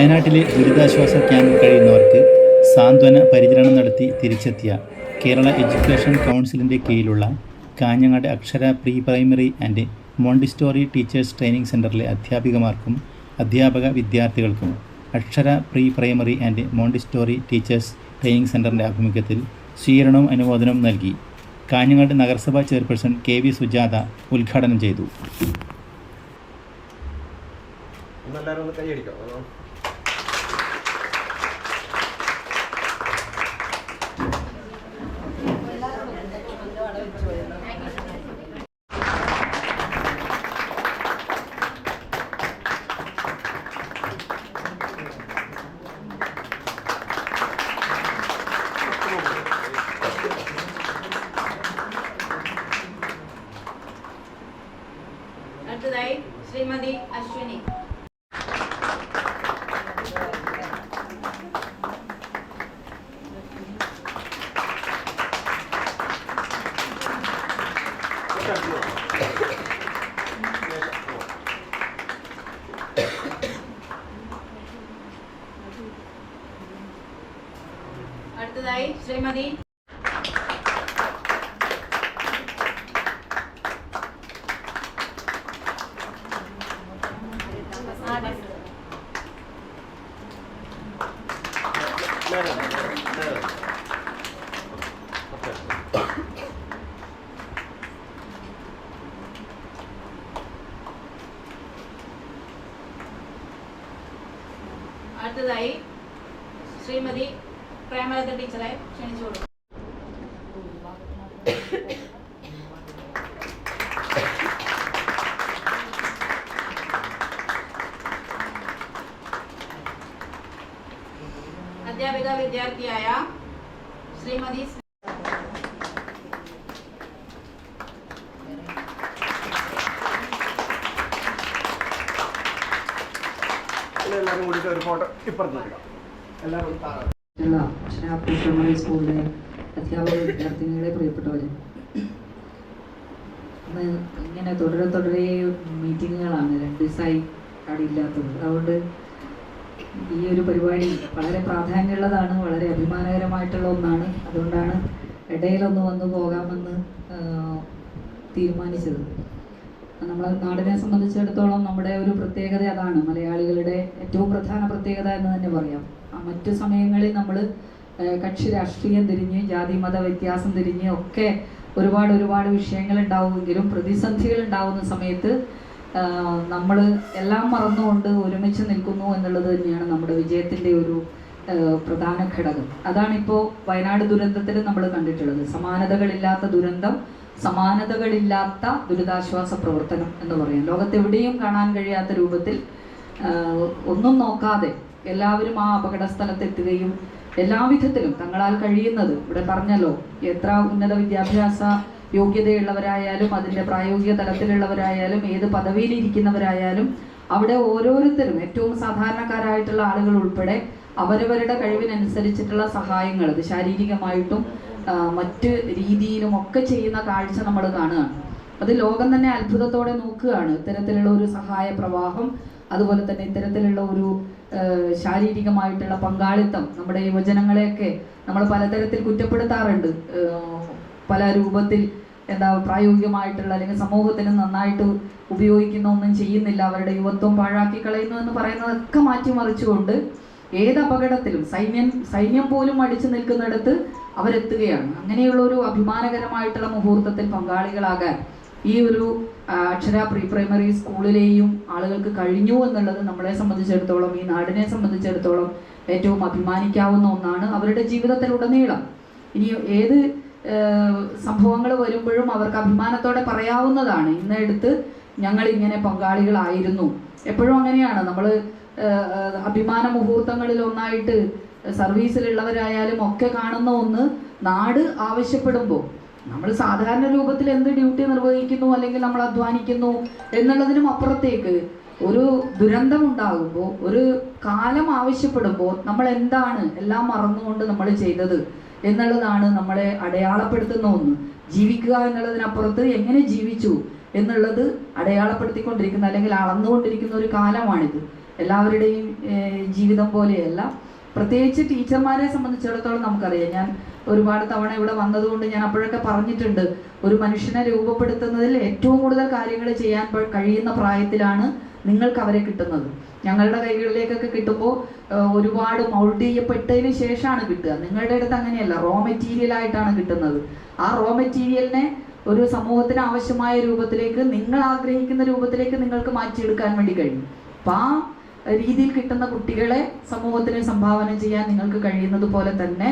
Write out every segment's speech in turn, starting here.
വയനാട്ടിലെ ദുരിതാശ്വാസ ക്യാമ്പിൽ കഴിയുന്നവർക്ക് സാന്ത്വന പരിചരണം നടത്തി തിരിച്ചെത്തിയ കേരള എഡ്യൂക്കേഷൻ കൗൺസിലിൻ്റെ കീഴിലുള്ള Kanhangad Akshara pre primary and Montessori teachers training സെൻ്ററിലെ അധ്യാപികമാർക്കും അധ്യാപക വിദ്യാർത്ഥികൾക്കും Akshara pre primary and Montessori teachers training സെൻ്ററിൻ്റെ ആഭിമുഖ്യത്തിൽ സ്വീകരണവും അനുമോദനവും നൽകി. കാഞ്ഞങ്ങാട് നഗരസഭാ ചെയർപേഴ്സൺ KV സുജാത ഉദ്ഘാടനം ചെയ്തു. അടുത്തതായി ശ്രീമതി അശ്വിനി. അടുത്തതായി ശ്രീമതി അടുത്തതായി ശ്രീമതി പ്രേമലത ടീച്ചറെ ക്ഷണിച്ചോളൂ. അധ്യാപിക വിദ്യാർത്ഥിയായ ശ്രീമതി എല്ലാവരും കൂടിയിട്ട് ഒരു ഫോട്ടോ ഇപ്പുറത്ത് എടുക്കാം. എല്ലാവരും അക്ഷര പ്രീ പ്രൈമറി സ്കൂളിലെ അധ്യാപക വിദ്യാർത്ഥിനികളെ പ്രിയപ്പെട്ടവരെ, ഇങ്ങനെ തുടരെ മീറ്റിങ്ങുകളാണ് 2 ദിവസമായി അവിടെ ഇല്ലാത്തത്. അതുകൊണ്ട് ഈ ഒരു പരിപാടി വളരെ പ്രാധാന്യമുള്ളതാണ്, വളരെ അഭിമാനകരമായിട്ടുള്ള ഒന്നാണ്. അതുകൊണ്ടാണ് ഇടയിലൊന്ന് വന്നു പോകാമെന്ന് തീരുമാനിച്ചത്. നമ്മളെ നാടിനെ സംബന്ധിച്ചിടത്തോളം നമ്മുടെ ഒരു പ്രത്യേകത അതാണ്, മലയാളികളുടെ ഏറ്റവും പ്രധാന പ്രത്യേകത എന്ന് തന്നെ പറയാം. മറ്റു സമയങ്ങളിൽ നമ്മൾ കക്ഷി രാഷ്ട്രീയം തിരിഞ്ഞ് ജാതി മത വ്യത്യാസം തിരിഞ്ഞ് ഒക്കെ ഒരുപാട് വിഷയങ്ങൾ ഉണ്ടാവുമെങ്കിലും പ്രതിസന്ധികൾ ഉണ്ടാവുന്ന സമയത്ത് നമ്മൾ എല്ലാം മറന്നുകൊണ്ട് ഒരുമിച്ച് നിൽക്കുന്നു എന്നുള്ളത് തന്നെയാണ് നമ്മുടെ വിജയത്തിൻ്റെ ഒരു പ്രധാന ഘടകം. അതാണിപ്പോൾ വയനാട് ദുരന്തത്തിൽ നമ്മൾ കണ്ടിട്ടുള്ളത്. സമാനതകളില്ലാത്ത ദുരന്തം, സമാനതകളില്ലാത്ത ദുരിതാശ്വാസ പ്രവർത്തനം എന്ന് പറയാം. ലോകത്തെവിടെയും കാണാൻ കഴിയാത്ത രൂപത്തിൽ ഒന്നും നോക്കാതെ എല്ലാവരും ആ അപകട സ്ഥലത്തെത്തുകയും എല്ലാവിധത്തിലും തങ്ങളാൽ കഴിയുന്നത്, ഇവിടെ പറഞ്ഞല്ലോ, എത്ര ഉന്നത വിദ്യാഭ്യാസ യോഗ്യതയുള്ളവരായാലും അതിൻ്റെ പ്രായോഗിക തലത്തിലുള്ളവരായാലും ഏത് പദവിയിലിരിക്കുന്നവരായാലും അവിടെ ഓരോരുത്തരും ഏറ്റവും സാധാരണക്കാരായിട്ടുള്ള ആളുകൾ ഉൾപ്പെടെ അവരവരുടെ കഴിവിനനുസരിച്ചിട്ടുള്ള സഹായങ്ങൾ, അത് ശാരീരികമായിട്ടും മറ്റ് രീതിയിലും ഒക്കെ ചെയ്യുന്ന കാഴ്ച നമ്മൾ കാണുകയാണ്. അത് ലോകം തന്നെ അത്ഭുതത്തോടെ നോക്കുകയാണ്. ഇത്തരത്തിലുള്ള ഒരു സഹായ പ്രവാഹം, അതുപോലെ തന്നെ ഇത്തരത്തിലുള്ള ഒരു ശാരീരികമായിട്ടുള്ള പങ്കാളിത്തം. നമ്മുടെ യുവജനങ്ങളെയൊക്കെ നമ്മൾ പലതരത്തിൽ കുറ്റപ്പെടുത്താറുണ്ട്, പല രൂപത്തിൽ പ്രായോഗികമായിട്ടുള്ള അല്ലെങ്കിൽ സമൂഹത്തിന് നന്നായിട്ട് ഉപയോഗിക്കുന്ന ഒന്നും ചെയ്യുന്നില്ല, അവരുടെ യുവത്വം പാഴാക്കി കളയുന്നു എന്ന് പറയുന്നതൊക്കെ മാറ്റിമറിച്ചുകൊണ്ട് ഏത് അപകടത്തിലും സൈന്യം പോലും അടിച്ചു നിൽക്കുന്നിടത്ത് അവരെത്തുകയാണ്. അങ്ങനെയുള്ള ഒരു അഭിമാനകരമായിട്ടുള്ള മുഹൂർത്തത്തിൽ പങ്കാളികളാകാൻ ഈ ഒരു അക്ഷര പ്രീ പ്രൈമറി സ്കൂളിലെയും ആളുകൾക്ക് കഴിഞ്ഞു എന്നുള്ളത് നമ്മളെ സംബന്ധിച്ചിടത്തോളം, ഈ നാടിനെ സംബന്ധിച്ചിടത്തോളം ഏറ്റവും അഭിമാനിക്കാവുന്ന ഒന്നാണ്. അവരുടെ ജീവിതത്തിലുടനീളം ഇനി ഏത് സംഭവങ്ങൾ വരുമ്പോഴും അവർക്ക് അഭിമാനത്തോടെ പറയാവുന്നതാണ്, ഇന്നെടുത്ത് ഞങ്ങൾ ഇങ്ങനെ പങ്കാളികളായിരുന്നു. എപ്പോഴും അങ്ങനെയാണ് നമ്മൾ അഭിമാന മുഹൂർത്തങ്ങളിൽ ഒന്നായിട്ട് സർവീസിലുള്ളവരായാലും ഒക്കെ കാണുന്ന ഒന്ന് നാട് ആവശ്യപ്പെടുമ്പോൾ നമ്മൾ സാധാരണ രൂപത്തിൽ എന്ത് ഡ്യൂട്ടി നിർവഹിക്കുന്നു അല്ലെങ്കിൽ നമ്മൾ അധ്വാനിക്കുന്നു എന്നുള്ളതിനും അപ്പുറത്തേക്ക് ഒരു ദുരന്തം ഉണ്ടാകുമ്പോൾ, ഒരു കാലം ആവശ്യപ്പെടുമ്പോൾ നമ്മൾ എന്താണ് എല്ലാം മറന്നുകൊണ്ട് നമ്മൾ ചെയ്തത് എന്നുള്ളതാണ് നമ്മളെ അടയാളപ്പെടുത്തുന്ന ഒന്ന്. ജീവിക്കുക എന്നുള്ളതിനപ്പുറത്ത് എങ്ങനെ ജീവിച്ചു എന്നുള്ളത് അടയാളപ്പെടുത്തിക്കൊണ്ടിരിക്കുന്ന അല്ലെങ്കിൽ അളന്നുകൊണ്ടിരിക്കുന്ന ഒരു കാലമാണിത്. എല്ലാവരുടെയും ജീവിതം പോലെയല്ല. പ്രത്യേകിച്ച് ടീച്ചർമാരെ സംബന്ധിച്ചിടത്തോളം നമുക്കറിയാം, ഞാൻ ഒരുപാട് തവണ ഇവിടെ വന്നതുകൊണ്ട് ഞാൻ അപ്പോഴൊക്കെ പറഞ്ഞിട്ടുണ്ട്, ഒരു മനുഷ്യനെ രൂപപ്പെടുത്തുന്നതിൽ ഏറ്റവും കൂടുതൽ കാര്യങ്ങൾ ചെയ്യാൻ കഴിയുന്ന പ്രായത്തിലാണ് നിങ്ങൾക്ക് അവരെ കിട്ടുന്നത്. ഞങ്ങളുടെ കൈകളിലേക്കൊക്കെ കിട്ടുമ്പോൾ ഒരുപാട് മൗൾഡ് ചെയ്യപ്പെട്ടതിന് ശേഷമാണ് കിട്ടുക. നിങ്ങളുടെ അടുത്ത് അങ്ങനെയല്ല, റോ മെറ്റീരിയൽ ആയിട്ടാണ് കിട്ടുന്നത്. ആ റോ മെറ്റീരിയലിനെ ഒരു സമൂഹത്തിന് ആവശ്യമായ രൂപത്തിലേക്ക്, നിങ്ങൾ ആഗ്രഹിക്കുന്ന രൂപത്തിലേക്ക് നിങ്ങൾക്ക് മാറ്റിയെടുക്കാൻ വേണ്ടി കഴിയും. അപ്പം ആ രീതിയിൽ കിട്ടുന്ന കുട്ടികളെ സമൂഹത്തിന് സംഭാവന ചെയ്യാൻ നിങ്ങൾക്ക് കഴിയുന്നത് പോലെ തന്നെ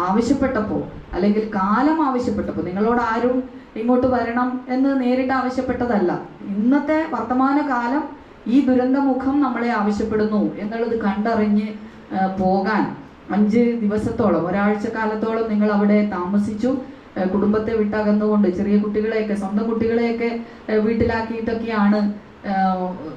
ആവശ്യപ്പെട്ടപ്പോൾ, അല്ലെങ്കിൽ കാലം ആവശ്യപ്പെട്ടപ്പോൾ, നിങ്ങളോട് ആരും ഇങ്ങോട്ട് വരണം എന്ന് നേരിട്ട് ആവശ്യപ്പെട്ടതല്ല, ഇന്നത്തെ വർത്തമാനകാലം ഈ ദുരന്തമുഖം നമ്മളെ ആവശ്യപ്പെടുന്നു എന്നുള്ളത് കണ്ടറിഞ്ഞ് പോകാൻ 5 ദിവസത്തോളം, ഒരാഴ്ച കാലത്തോളം നിങ്ങൾ അവിടെ താമസിച്ചു. കുടുംബത്തെ വിട്ടകന്നുകൊണ്ട് ചെറിയ കുട്ടികളെയൊക്കെ, സ്വന്തം കുട്ടികളെയൊക്കെ വീട്ടിലാക്കിയിട്ടൊക്കെയാണ്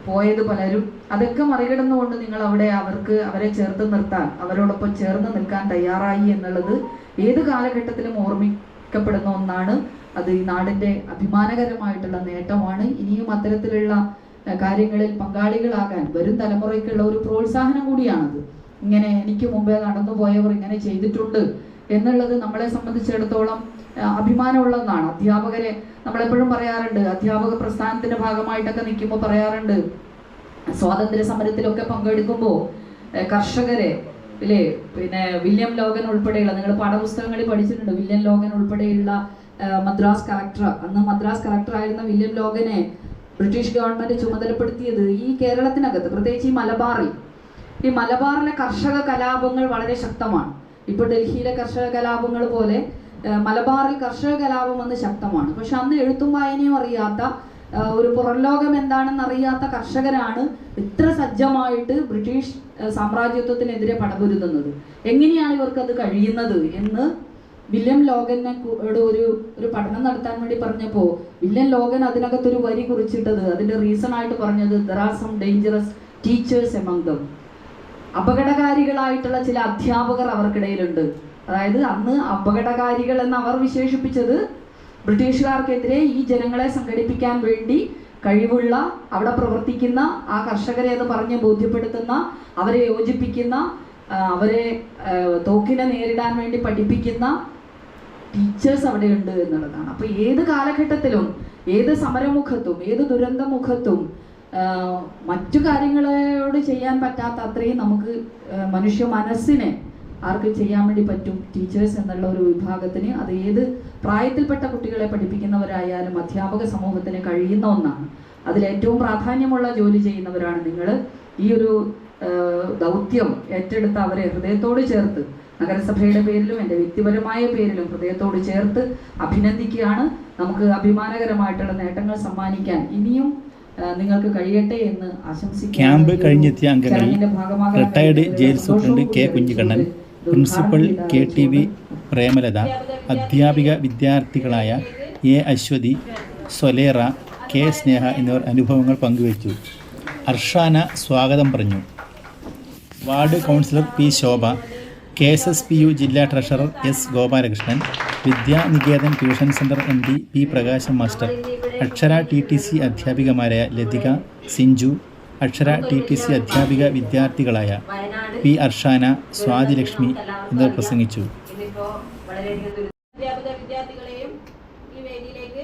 പോയത് പലരും. അതൊക്കെ മറികടന്നുകൊണ്ട് നിങ്ങൾ അവിടെ അവരെ ചേർത്ത് നിർത്താൻ, അവരോടൊപ്പം ചേർന്ന് നിൽക്കാൻ തയ്യാറായി എന്നുള്ളത് ഏത് കാലഘട്ടത്തിലും ഓർമ്മിക്കപ്പെടുന്ന ഒന്നാണ്. അത് ഈ നാടിൻ്റെ അഭിമാനകരമായിട്ടുള്ള നേട്ടമാണ്. ഇനിയും അത്തരത്തിലുള്ള കാര്യങ്ങളിൽ പങ്കാളികളാകാൻ വരും തലമുറയ്ക്കുള്ള ഒരു പ്രോത്സാഹനം കൂടിയാണത്. ഇങ്ങനെ എനിക്ക് മുമ്പേ നടന്നു പോയവർ ഇങ്ങനെ ചെയ്തിട്ടുണ്ട് എന്നുള്ളത് നമ്മളെ സംബന്ധിച്ചിടത്തോളം അഭിമാനമുള്ള ഒന്നാണ്. അധ്യാപകരെ നമ്മളെപ്പോഴും പറയാറുണ്ട്, അധ്യാപക പ്രസ്ഥാനത്തിന്റെ ഭാഗമായിട്ടൊക്കെ നിൽക്കുമ്പോൾ പറയാറുണ്ട്, സ്വാതന്ത്ര്യ സമരത്തിലൊക്കെ പങ്കെടുക്കുമ്പോൾ കർഷകരെ ഇല്ലേ, പിന്നെ വില്യം ലോഗൻ ഉൾപ്പെടെയുള്ള, നിങ്ങൾ പാഠപുസ്തകങ്ങളിൽ പഠിച്ചിട്ടുണ്ട്, വില്യം ലോഗൻ ഉൾപ്പെടെയുള്ള മദ്രാസ് കളക്ടർ, അന്ന് മദ്രാസ് കളക്ടർ ആയിരുന്ന വില്യം ലോഗനെ ബ്രിട്ടീഷ് ഗവൺമെന്റ് ചുമതലപ്പെടുത്തിയത് ഈ കേരളത്തിനകത്ത്, പ്രത്യേകിച്ച് ഈ മലബാറിലെ കർഷക കലാപങ്ങൾ വളരെ ശക്തമാണ്. ഇപ്പോൾ ഡൽഹിയിലെ കർഷക കലാപങ്ങൾ പോലെ മലബാറിൽ കർഷക കലാപം വന്ന് ശക്തമാണ്. പക്ഷെ അന്ന് എഴുത്തും വായനയും അറിയാത്ത, ഒരു പുറംലോകം എന്താണെന്ന് അറിയാത്ത കർഷകരാണ് ഇത്ര സജ്ജമായിട്ട് ബ്രിട്ടീഷ് സാമ്രാജ്യത്വത്തിനെതിരെ പടപൊരുതുന്നത്. എങ്ങനെയാണ് ഇവർക്കത് കഴിയുന്നത് എന്ന് വില്യം ലോഗനെ ഒരു പഠനം നടത്താൻ വേണ്ടി പറഞ്ഞപ്പോൾ വില്യം ലോഗൻ അതിനകത്തൊരു വരി കുറിച്ചിട്ടത്, അതിന്റെ റീസൺ ആയിട്ട് പറഞ്ഞത്, there are some dangerous teachers among them. അപകടകാരികളായിട്ടുള്ള ചില അധ്യാപകർ അവർക്കിടയിലുണ്ട്. അതായത് അന്ന് അപകടകാരികൾ എന്ന് അവർ വിശേഷിപ്പിച്ചത് ബ്രിട്ടീഷുകാർക്കെതിരെ ഈ ജനങ്ങളെ സംഘടിപ്പിക്കാൻ വേണ്ടി കഴിവുള്ള, അവിടെ പ്രവർത്തിക്കുന്ന ആ കർഷകരെ എന്ന് പറഞ്ഞ് ബോധ്യപ്പെടുത്തുന്ന, അവരെ യോജിപ്പിക്കുന്ന, അവരെ തോക്കിനെ നേരിടാൻ വേണ്ടി പഠിപ്പിക്കുന്ന ടീച്ചേഴ്സ് അവിടെയുണ്ട് എന്നുള്ളതാണ്. അപ്പോൾ ഏത് കാലഘട്ടത്തിലും, ഏത് സമരമുഖത്തും, ഏത് ദുരന്തമുഖത്തും മറ്റു കാര്യങ്ങളോട് ചെയ്യാൻ പറ്റാത്ത അത്രയും നമുക്ക് മനുഷ്യ മനസ്സിനെ ആർക്ക് ചെയ്യാൻ വേണ്ടി പറ്റും? ടീച്ചേഴ്സ് എന്നുള്ള ഒരു വിഭാഗത്തിന്, അത് ഏത് പ്രായത്തിൽപ്പെട്ട കുട്ടികളെ പഠിപ്പിക്കുന്നവരായാലും അധ്യാപക സമൂഹത്തിന് കഴിയുന്ന ഒന്നാണ്. അതിലേറ്റവും പ്രാധാന്യമുള്ള ജോലി ചെയ്യുന്നവരാണ് നിങ്ങൾ. ഈ ഒരു ദൗത്യം ഏറ്റെടുത്ത് അവരെ ഹൃദയത്തോട് ചേർത്ത്, നഗരസഭയുടെ പേരിലും എൻ്റെ വ്യക്തിപരമായ പേരിലും ഹൃദയത്തോട് ചേർത്ത് അഭിനന്ദിക്കുകയാണ്. നമുക്ക് അഭിമാനകരമായിട്ടുള്ള നേട്ടങ്ങൾ സമ്മാനിക്കാൻ ഇനിയും നിങ്ങൾക്ക് കഴിയട്ടെ എന്ന് ആശംസിക്കുന്നു. ക്യാമ്പ് കഴിഞ്ഞെത്തിയ അംഗങ്ങളിൽ retired jail superintendent K Kunhikannan, principal KTV Premalatha, അധ്യാപിക വിദ്യാർത്ഥികളായ A അശ്വതി, സൊലേറ, K സ്നേഹ എന്നിവർ അനുഭവങ്ങൾ പങ്കുവച്ചു. അർഷാന സ്വാഗതം പറഞ്ഞു. Ward councillor P Shobha, KSSPU ജില്ലാ treasurer S Gopalakrishnan, Vidyaniketan tuition centre MD P Prakasam master, Akshara TTC അധ്യാപികമാരായ ലതിക, സിഞ്ചു, അക്ഷര TTC അധ്യാപിക വിദ്യാർത്ഥികളായ P അർഷാന, സ്വാതി ലക്ഷ്മി എന്നിവർ പ്രസംഗിച്ചു. അധ്യാപക വിദ്യാർത്ഥികളെയും ഈ വേദിയിലേക്ക്